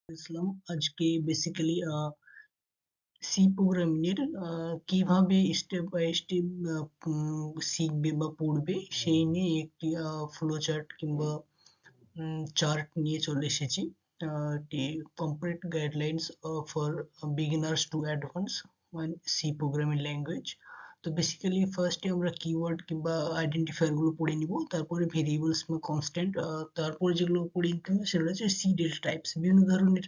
ইসলাম আজকে basically C programming এর কিভাবে স্টেপ বাই স্টেপ শিখবে বা পড়বে সেই নিয়ে একটি ফ্লো চার্ট কিংবা চার্ট নিয়ে চলে এসেছি। একটি complete guidelines for beginners to advance one C programming language. তো বেসিক্যালি ফার্স্টে আমরা কিওয়ার্ড কিংবা আইডেন্টিফায়ার গুলো পড়ে নিব, তারপরে ভেরিয়েবলস বা কনস্ট্যান্ট, তারপরে যেগুলো পড়ে নিতে হবে সেগুলো হচ্ছে সি ডেটা টাইপস। বিভিন্ন ধরনের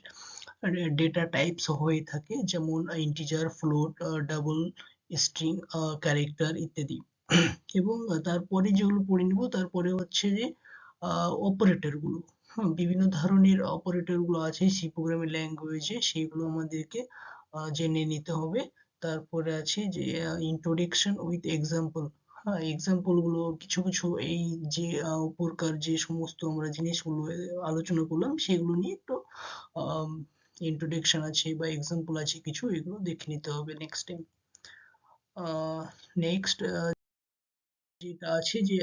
ডেটা টাইপস হয়ে থাকে, যেমন integer, float, double, string, character ইত্যাদি। এবং তারপরে যেগুলো পড়ে নিব তারপরে হচ্ছে যে অপারেটর গুলো। বিভিন্ন ধরনের অপারেটর গুলো আছে সি প্রোগ্রামিং ল্যাঙ্গুয়েজে, সেগুলো আমাদেরকে জেনে নিতে হবে। তারপরে আছে যে ইন্ট্রোডাকশন উইথ এক্সাম্পল। হ্যাঁ, এক্সাম্পল গুলো কিছু কিছু এই যে উপরকার যে সমস্ত আমরা জিনিসগুলো আলোচনা করলাম সেগুলো নিয়ে একটু ইন্ট্রোডাকশন আছে বা এক্সাম্পল আছে কিছু, এগুলো দেখে নিতে হবে নেক্সট টাইম। নেক্সট যেটা আছে যে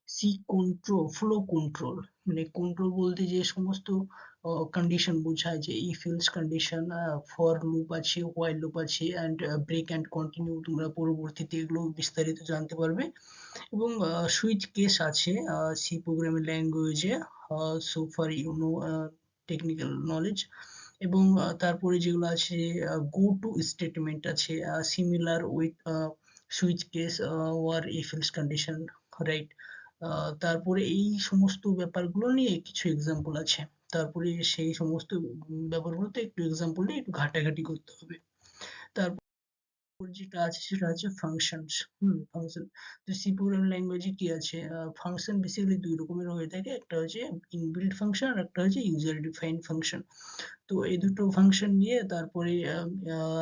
সি কন্ট্রোল, ফ্লো কন্ট্রোল। মানে কন্ট্রোল বলতে যে সমস্ত কন্ডিশন বোঝায়, যে if else condition, for loop আছে, হোয়াইল লুপ আছে, অ্যান্ড ব্রেক অ্যান্ড কন্টিনিউ। তোমরা পরবর্তীতে এগুলো বিস্তারিত জানতে পারবে। এবং সুইচ কেস আছে সি প্রোগ্রামিং ল্যাঙ্গুয়েজে, so far you know technical knowledge. এবং তারপরে যেগুলো আছে গো টু স্টেটমেন্ট আছে, similar with switch case or if else condition, right. তারপরে এই সমস্ত ব্যাপারগুলো নিয়ে কিছু এক্সাম্পল আছে। তারপরে সেই সমস্ত ব্যাপারগুলোতে একটু এক্সাম্পল নিয়ে একটু ঘাটাঘাটি করতে হবে। তারপর যেটা আছে সেটা হচ্ছে ফাংশনস। ফাংশন। তো সি প্রোগ্রামিং ল্যাঙ্গুয়েজে কি আছে, ফাংশন বেসিক্যালি দুই রকমের হয়ে থাকে, একটা হচ্ছে ইনবিল্ট ফাংশন আর একটা হচ্ছে ইউজার ডিফাইন্ড ফাংশন। তো এই দুটো ফাংশন নিয়ে তারপরে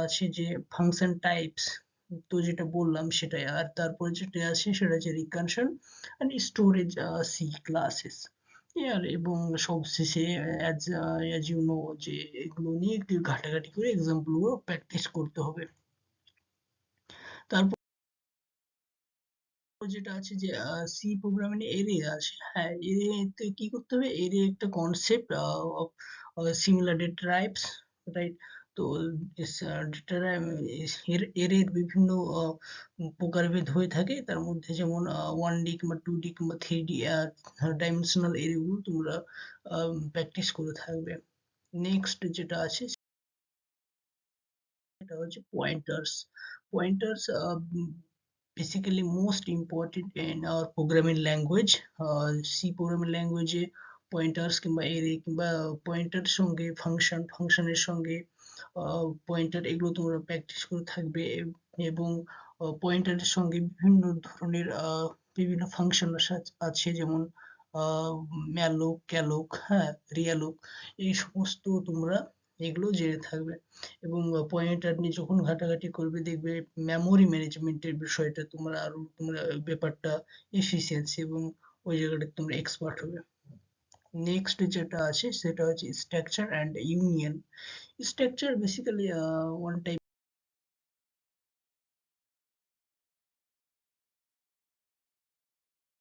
আছে যে ফাংশন টাইপস, তো যেটা বললাম সেটাই। আর তারপরে যেটা আছে সেটা হচ্ছে recursion and storage C classes. আর এবং সবশেষে অ্যাজ ইউ নো যে এগুলো নিয়ে একটু ঘাটাঘাটি করে এক্সাম্পল গুলো প্র্যাকটিস করতে হবে। তারপর যেটা আছে যে সি প্রোগ্রামিং এরে আছে। হ্যাঁ, এরেতে কি করতে হবে, এরে একটা concept of similar data types, right. তো ডেটা এরের বিভিন্ন প্রকারভেদ হয়ে থাকে, তার মধ্যে যেমন 1D কিংবা 2D কিংবা 3D ডাইমেনশনাল এরেগুলো তোমরা প্র্যাকটিস করে থাকবে। নেক্সট যেটা আছে সেটা হচ্ছে pointers. Pointers basically most important in our programming language. C programming ল্যাঙ্গুয়েজে পয়েন্টার্স কিংবা এরে কিংবা পয়েন্টার সঙ্গে ফাংশন, ফাংশনের সঙ্গে পয়েন্টার, এগুলো তোমরা প্র্যাকটিস করে থাকবে। এবং পয়েন্টারের সঙ্গে বিভিন্ন ধরনের বিভিন্ন ফাংশন আছে, যেমন ম্যালোক, ক্যালোক, হ্যাঁ, রিয়ালোক, এই সমস্ত তোমরা এগুলো জেনে থাকবে। এবং পয়েন্টার নিয়ে যখন ঘাটাঘাটি করবে দেখবে মেমোরি ম্যানেজমেন্টের বিষয়টা তোমরা ব্যাপারটা এফিসিয়েন্সি এবং ওই জায়গাটা তোমরা এক্সপার্ট হবে। নেক্সট যেটা আছে সেটা হচ্ছে structure and union. Structure basically one type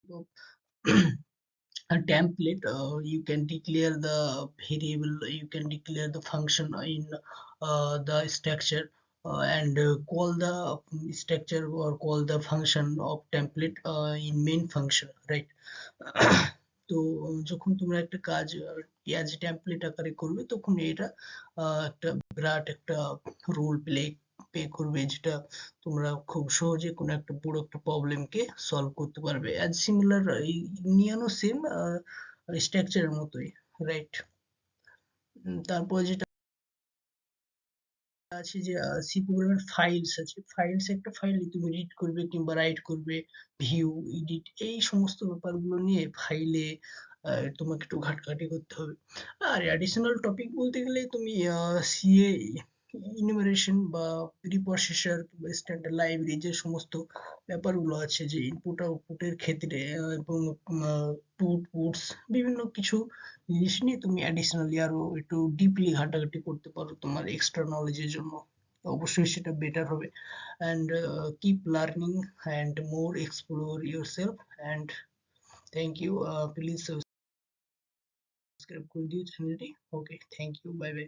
of a template. You can declare the variable, you can declare the function in the structure, and call the structure or call the function of template in main function, right. তো যখন তোমরা একটা কাজ as template আকারে করবে তখন এটা একটা বিরাট একটা রোল প্লে করবে, যেটা তোমরা খুব সহজে কোনো একটা বড় একটা প্রবলেমকে সলভ করতে পারবে। অ্যাজ সিমিলার ইউনিয়নও সেম স্ট্রাকচারের মতোই, রাইট। তারপর যেটা আছে যে সি প্রোগ্রামের ফাইলস আছে। ফাইলস, একটা ফাইল তুমি রিড করবে কিংবা রাইট করবে, ভিউ, এডিট, এই সমস্ত ব্যাপারগুলো নিয়ে ফাইলে তোমাকে একটু ঘাটাঘাটি করতে হবে। আর অ্যাডিশনাল টপিক বলতে গেলে তুমি সিএ ইনুমারেশন বা প্রিপ্রসেসর কিংবা স্ট্যান্ডার্ড লাইব্রেরি, যে সমস্ত ব্যাপারগুলো আছে যে ইনপুট আউটপুটের ক্ষেত্রে, এবং পুটস, বিভিন্ন কিছু জিনিস নিয়ে তুমি অ্যাডিশনালি আরো একটু ডিপলি ঘাটাঘাটি করতে পারো তোমার এক্সট্রা নলেজের জন্য। অবশ্যই সেটা বেটার হবে। And keep learning and more explore yourself. And thank you. Please subscribe করে দিও চ্যানেলটি। Okay, thank you, bye by.